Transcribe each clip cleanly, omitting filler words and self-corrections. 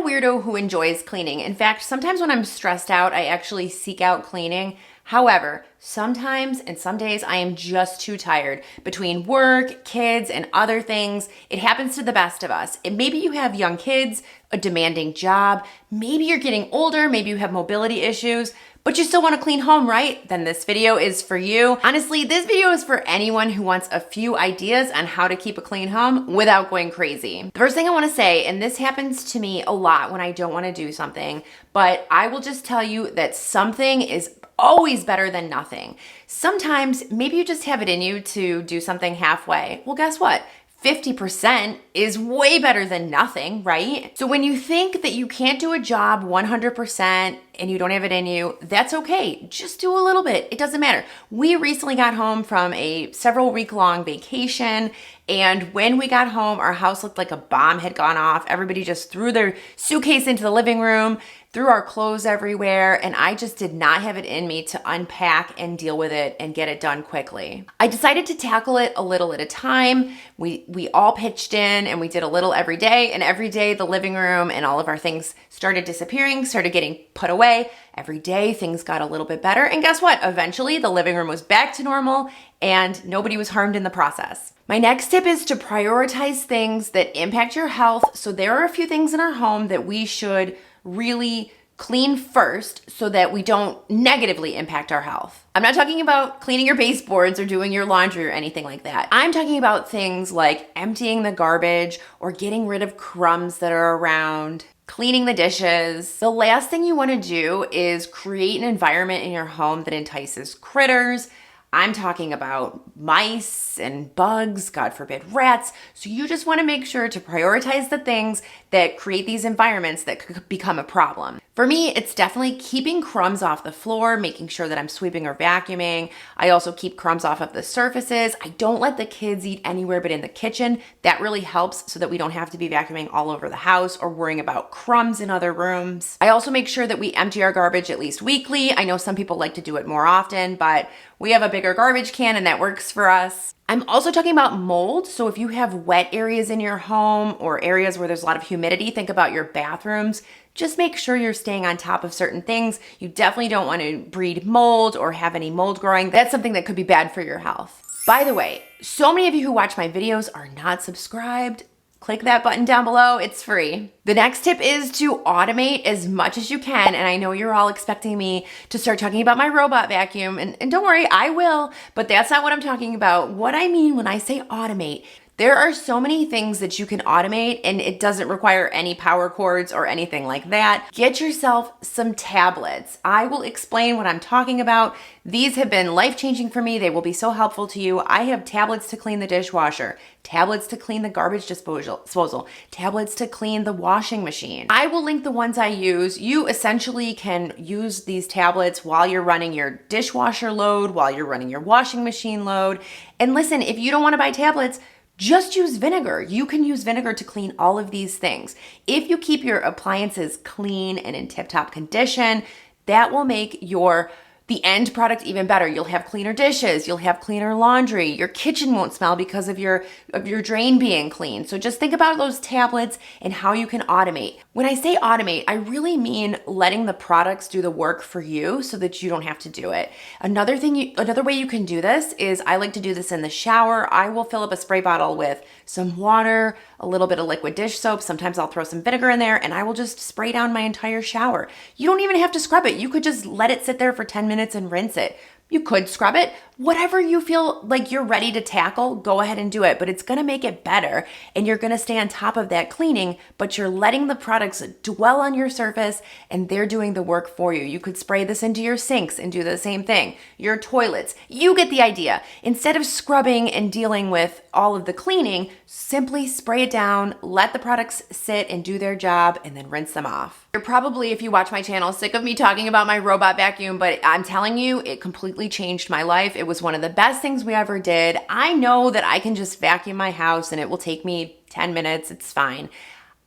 a weirdo who enjoys cleaning. In fact, sometimes when I'm stressed out, I actually seek out cleaning. However, sometimes and some days I am just too tired between work, kids, and other things. It happens to the best of us. And maybe you have young kids, a demanding job, maybe you're getting older, maybe you have mobility issues, but you still want to clean home, right? Then this video is for you. Honestly, this video is for anyone who wants a few ideas on how to keep a clean home without going crazy. The first thing I want to say, and this happens to me a lot when I don't want to do something, but I will just tell you that something is always better than nothing. Sometimes maybe you just have it in you to do something halfway. Well, guess what? 50% is way better than nothing, right? So when you think that you can't do a job 100% and you don't have it in you, that's okay. Just do a little bit. It doesn't matter. We recently got home from a several week long vacation, and when we got home, our house looked like a bomb had gone off. Everybody just threw their suitcase into the living room, threw our clothes everywhere, and I just did not have it in me to unpack and deal with it and get it done quickly. I decided to tackle it a little at a time. We all pitched in and we did a little every day, and every day the living room and all of our things started disappearing, started getting put away. Every day things got a little bit better, and guess what? Eventually the living room was back to normal and nobody was harmed in the process. My next tip is to prioritize things that impact your health. So there are a few things in our home that we should really clean first so that we don't negatively impact our health. I'm not talking about cleaning your baseboards or doing your laundry or anything like that. I'm talking about things like emptying the garbage or getting rid of crumbs that are around, cleaning the dishes. The last thing you want to do is create an environment in your home that entices critters. I'm talking about mice and bugs, God forbid, rats. So you just want to make sure to prioritize the things that create these environments that could become a problem. For me, it's definitely keeping crumbs off the floor, making sure that I'm sweeping or vacuuming. I also keep crumbs off of the surfaces. I don't let the kids eat anywhere but in the kitchen. That really helps so that we don't have to be vacuuming all over the house or worrying about crumbs in other rooms. I also make sure that we empty our garbage at least weekly. I know some people like to do it more often, but we have a bigger garbage can and that works for us. I'm also talking about mold. So if you have wet areas in your home or areas where there's a lot of humidity, think about your bathrooms. Just make sure you're staying on top of certain things. You definitely don't want to breed mold or have any mold growing. That's something that could be bad for your health. By the way, so many of you who watch my videos are not subscribed. Click that button down below, it's free. The next tip is to automate as much as you can. And I know you're all expecting me to start talking about my robot vacuum. And don't worry, I will, but that's not what I'm talking about. What I mean when I say automate, there are so many things that you can automate and it doesn't require any power cords or anything like that. Get yourself some tablets. I will explain what I'm talking about. These have been life-changing for me. They will be so helpful to you. I have tablets to clean the dishwasher, tablets to clean the garbage disposal, tablets to clean the washing machine. I will link the ones I use. You essentially can use these tablets while you're running your dishwasher load, while you're running your washing machine load. And listen, if you don't want to buy tablets, just use vinegar. You can use vinegar to clean all of these things. If you keep your appliances clean and in tip-top condition, that will make the end product even better. You'll have cleaner dishes, you'll have cleaner laundry, your kitchen won't smell because of your drain being clean. So just think about those tablets and how you can automate. When I say automate, I really mean letting the products do the work for you so that you don't have to do it. Another way you can do this is I like to do this in the shower. I will fill up a spray bottle with some water, a little bit of liquid dish soap. Sometimes I'll throw some vinegar in there and I will just spray down my entire shower. You don't even have to scrub it. You could just let it sit there for 10 minutes and rinse it. You could scrub it. Whatever you feel like you're ready to tackle, go ahead and do it, but it's gonna make it better and you're gonna stay on top of that cleaning, but you're letting the products dwell on your surface and they're doing the work for you. You could spray this into your sinks and do the same thing. Your toilets, you get the idea. Instead of scrubbing and dealing with all of the cleaning, simply spray it down, let the products sit and do their job, and then rinse them off. You're probably, if you watch my channel, sick of me talking about my robot vacuum, but I'm telling you, it completely changed my life. It was one of the best things we ever did. I know that I can just vacuum my house and it will take me 10 minutes. It's fine.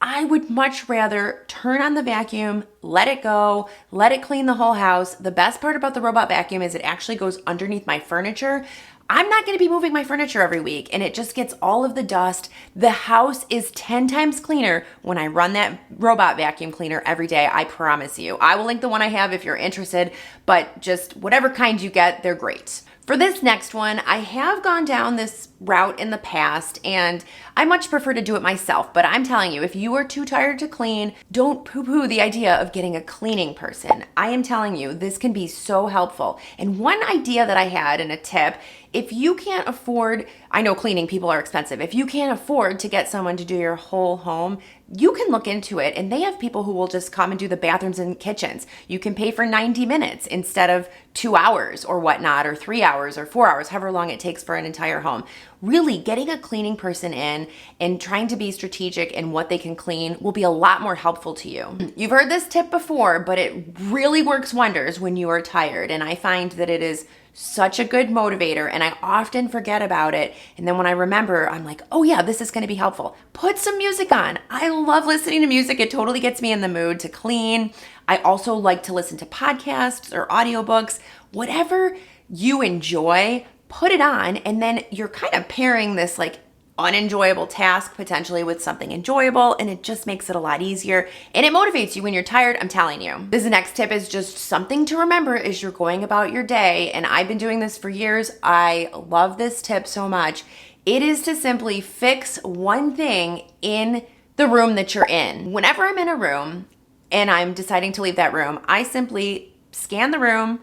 I would much rather turn on the vacuum, let it go, let it clean the whole house. The best part about the robot vacuum is it actually goes underneath my furniture. I'm not going to be moving my furniture every week and it just gets all of the dust. The house is 10 times cleaner when I run that robot vacuum cleaner every day. I promise you. I will link the one I have if you're interested, but just whatever kind you get, they're great. For this next one, I have gone down this route in the past and I much prefer to do it myself, but I'm telling you, if you are too tired to clean, don't poo-poo the idea of getting a cleaning person. I am telling you, this can be so helpful. And one idea that I had and a tip, if you can't afford, I know cleaning people are expensive, if you can't afford to get someone to do your whole home, you can look into it and they have people who will just come and do the bathrooms and kitchens. You can pay for 90 minutes instead of 2 hours or whatnot, or 3 hours or 4 hours, however long it takes for an entire home. Really, getting a cleaning person in and trying to be strategic in what they can clean will be a lot more helpful to you. You've heard this tip before, but it really works wonders when you are tired. And I find that it is such a good motivator and I often forget about it. And then when I remember, I'm like, oh yeah, this is going to be helpful. Put some music on. I love listening to music. It totally gets me in the mood to clean. I also like to listen to podcasts or audiobooks, whatever you enjoy, put it on. And then you're kind of pairing this like unenjoyable task potentially with something enjoyable, and it just makes it a lot easier and it motivates you when you're tired. I'm telling you. This next tip is just something to remember as you're going about your day, and I've been doing this for years. I love this tip so much. It is to simply fix one thing in the room that you're in. Whenever I'm in a room and I'm deciding to leave that room, I simply scan the room,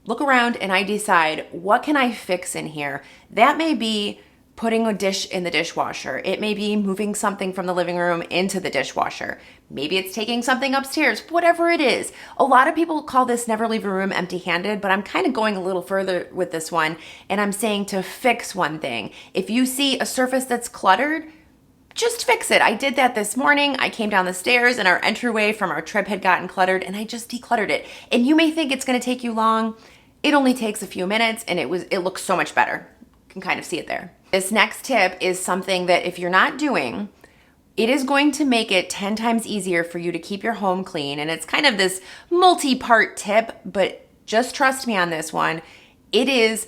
look around, and I decide, what can I fix in here? That may be putting a dish in the dishwasher. It may be moving something from the living room into the dishwasher. Maybe it's taking something upstairs, whatever it is. A lot of people call this never leave a room empty-handed, but I'm kind of going a little further with this one, and I'm saying to fix one thing. If you see a surface that's cluttered, just fix it. I did that this morning. I came down the stairs and our entryway from our trip had gotten cluttered and I just decluttered it. And you may think it's going to take you long. It only takes a few minutes and it looks so much better. You can kind of see it there. This next tip is something that if you're not doing, it is going to make it 10 times easier for you to keep your home clean. And it's kind of this multi-part tip, but just trust me on this one. It is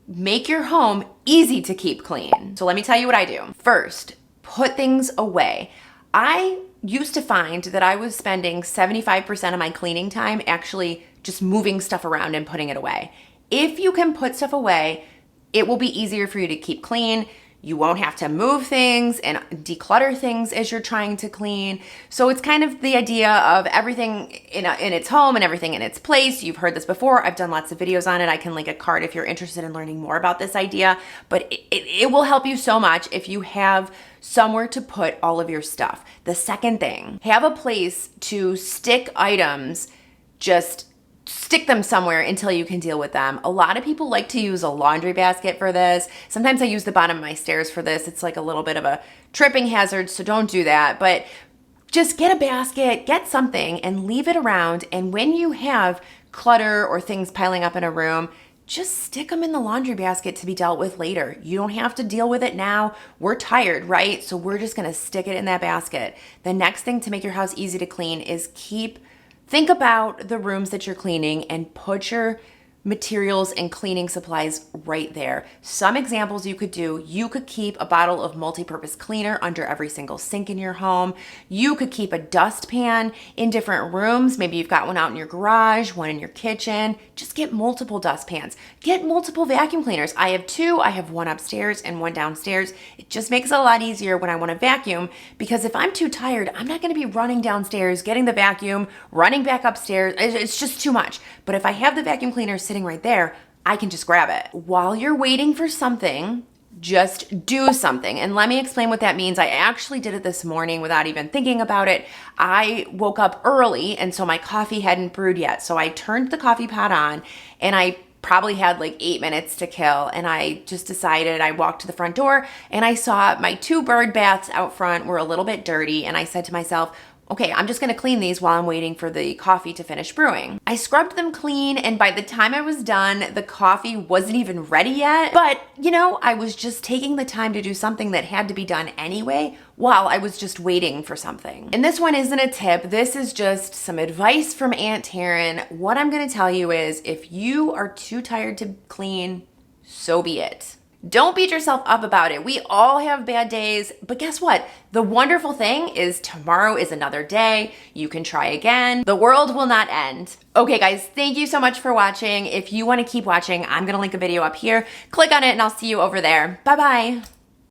make your home easy to keep clean. So let me tell you what I do. First, put things away. I used to find that I was spending 75% of my cleaning time actually just moving stuff around and putting it away. If you can put stuff away, it will be easier for you to keep clean. You won't have to move things and declutter things as you're trying to clean. So it's kind of the idea of everything in its home and everything in its place. You've heard this before. I've done lots of videos on it. I can link a card if you're interested in learning more about this idea. But it will help you so much if you have somewhere to put all of your stuff. The second thing, have a place to stick items. Just stick them somewhere until you can deal with them. A lot of people like to use a laundry basket for this. Sometimes I use the bottom of my stairs for this. It's like a little bit of a tripping hazard, so don't do that. But just get a basket, get something, and leave it around. And when you have clutter or things piling up in a room, just stick them in the laundry basket to be dealt with later. You don't have to deal with it now. We're tired, right? So we're just gonna stick it in that basket. The next thing to make your house easy to clean is think about the rooms that you're cleaning and put your materials and cleaning supplies right there. Some examples you could do, you could keep a bottle of multi-purpose cleaner under every single sink in your home. You could keep a dustpan in different rooms. Maybe you've got one out in your garage, one in your kitchen. Just get multiple dustpans. Get multiple vacuum cleaners. I have two. I have one upstairs and one downstairs. It just makes it a lot easier when I want to vacuum, because if I'm too tired, I'm not going to be running downstairs, getting the vacuum, running back upstairs. It's just too much. But if I have the vacuum cleaner sitting right there, I can just grab it. While you're waiting for something, just do something. And let me explain what that means. I actually did it this morning without even thinking about it. I woke up early and so my coffee hadn't brewed yet. So I turned the coffee pot on and I probably had like 8 minutes to kill. And I just decided, I walked to the front door and I saw my 2 bird baths out front were a little bit dirty. And I said to myself, okay, I'm just gonna clean these while I'm waiting for the coffee to finish brewing. I scrubbed them clean, and by the time I was done, the coffee wasn't even ready yet. But, you know, I was just taking the time to do something that had to be done anyway while I was just waiting for something. And this one isn't a tip, this is just some advice from Aunt Taryn. What I'm gonna tell you is, if you are too tired to clean, so be it. Don't beat yourself up about it. We all have bad days, but guess what? The wonderful thing is tomorrow is another day. You can try again. The world will not end. Okay, guys, thank you so much for watching. If you want to keep watching, I'm going to link a video up here. Click on it and I'll see you over there. Bye-bye.